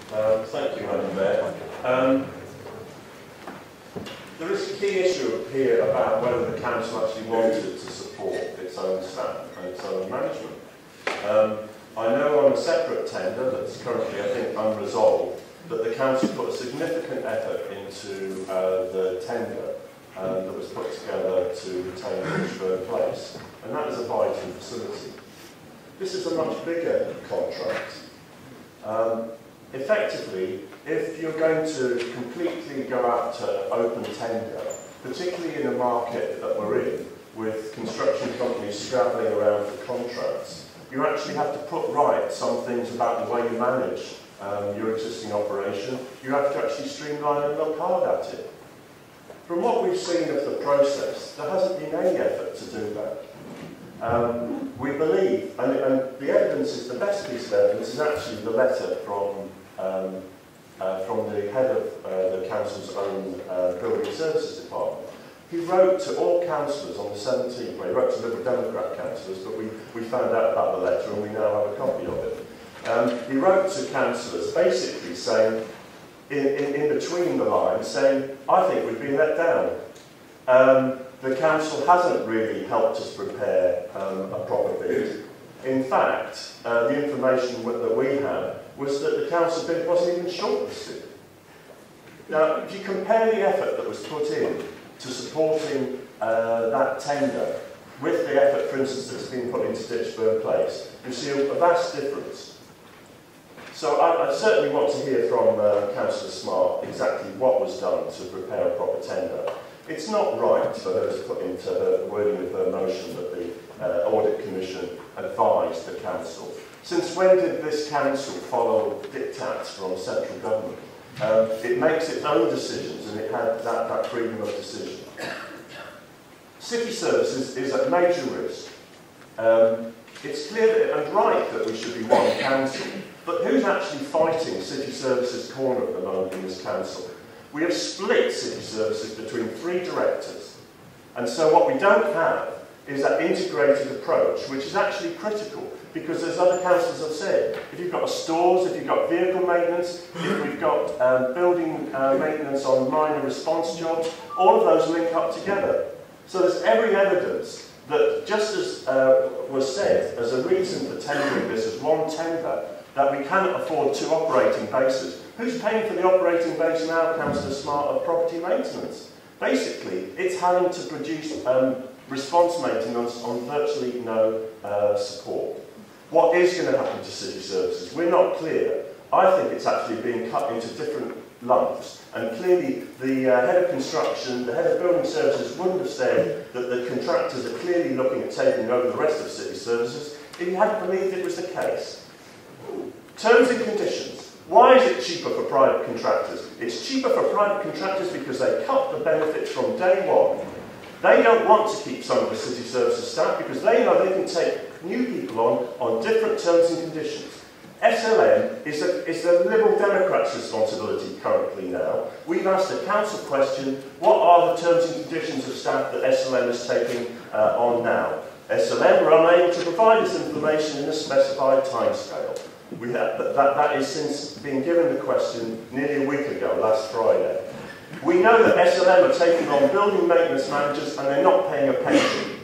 Thank you, Madam Mayor. There is a key issue here about whether the council actually wanted to support its own staff and its own management. I know on a separate tender that's currently, I think, unresolved, that the council put a significant effort into the tender that was put together to retain Richburn Place, and that is a vital facility. This is a much bigger contract. Effectively, if you're going to completely go out to open tender, particularly in a market that we're in, with construction companies scrabbling around for contracts, you actually have to put right some things about the way you manage your existing operation. You have to actually streamline and look hard at it. From what we've seen of the process, there hasn't been any effort to do that. We believe, and the evidence is, the best piece of evidence is actually the letter from the head of the council's own building services department. He wrote to all councillors on the 17th, well, he wrote to Liberal Democrat councillors, but we found out about the letter and we now have a copy of it. He wrote to councillors basically saying, in between the lines, saying, I think we've been let down. The council hasn't really helped us prepare a proper bid. In fact, the information that we had was that the council bid wasn't even shortlisted. Now, if you compare the effort that was put in to supporting that tender with the effort, for instance, that's been put into Richburn Place, you see a vast difference. So I certainly want to hear from Councillor Smart exactly what was done to prepare a proper tender. It's not right for her to put into the wording of her motion that the Audit Commission advised the council. Since when did this council follow diktats from central government? It makes its own decisions and it had that freedom of decision. City services is at major risk. It's clear and right that we should be one council, but who's actually fighting city services corner at the moment in this council? We have split city services between 3 directors, and so what we don't have is that integrated approach, which is actually critical, because as other councillors have said, if you've got stores, if you've got vehicle maintenance, if we've got building maintenance on minor response jobs, all of those link up together. So there's every evidence that, just as was said, as a reason for tendering this as one tender, that we cannot afford 2 operating bases. Who's paying for the operating base now, Councillor Smart, of property maintenance? Basically, it's having to produce response maintenance on virtually no support. What is going to happen to city services? We're not clear. I think it's actually being cut into different lumps, and clearly the head of construction, the head of building services wouldn't have said that the contractors are clearly looking at taking over the rest of city services if he hadn't believed it was the case. Terms and conditions. Why is it cheaper for private contractors? It's cheaper for private contractors because they cut the benefits from day one. They don't want to keep some of the city services staff because they know they can take new people on different terms and conditions. SLM is the Liberal Democrats' responsibility currently now. We've asked the council question, what are the terms and conditions of staff that SLM is taking on now? SLM were unable to provide this information in a specified timescale. That is since being given the question nearly a week ago, last Friday. We know that SLM are taking on building maintenance managers and they're not paying a pension.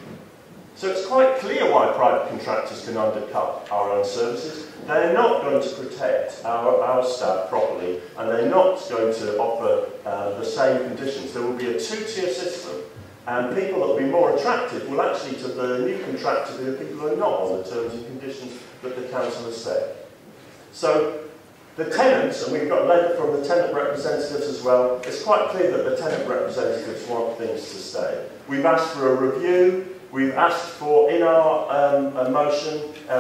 So it's quite clear why private contractors can undercut our own services. They're not going to protect our staff properly, and they're not going to offer the same conditions. There will be a 2-tier system, and people that will be more attractive will actually, to the new contractor, be the people who are not on the terms and conditions that the council has set. So the tenants, and we've got a letter from the tenant representatives as well, it's quite clear that the tenant representatives want things to stay. We've asked for a review. We've asked for, in our motion,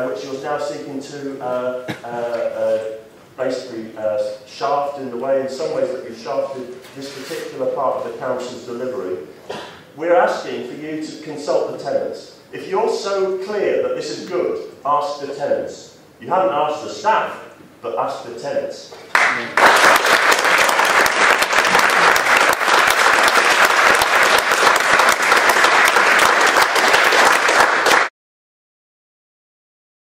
which you're now seeking to basically shaft in the way, in some ways that you've shafted this particular part of the council's delivery, we're asking for you to consult the tenants. If you're so clear that this is good, ask the tenants. You haven't asked the staff, but ask the tenants.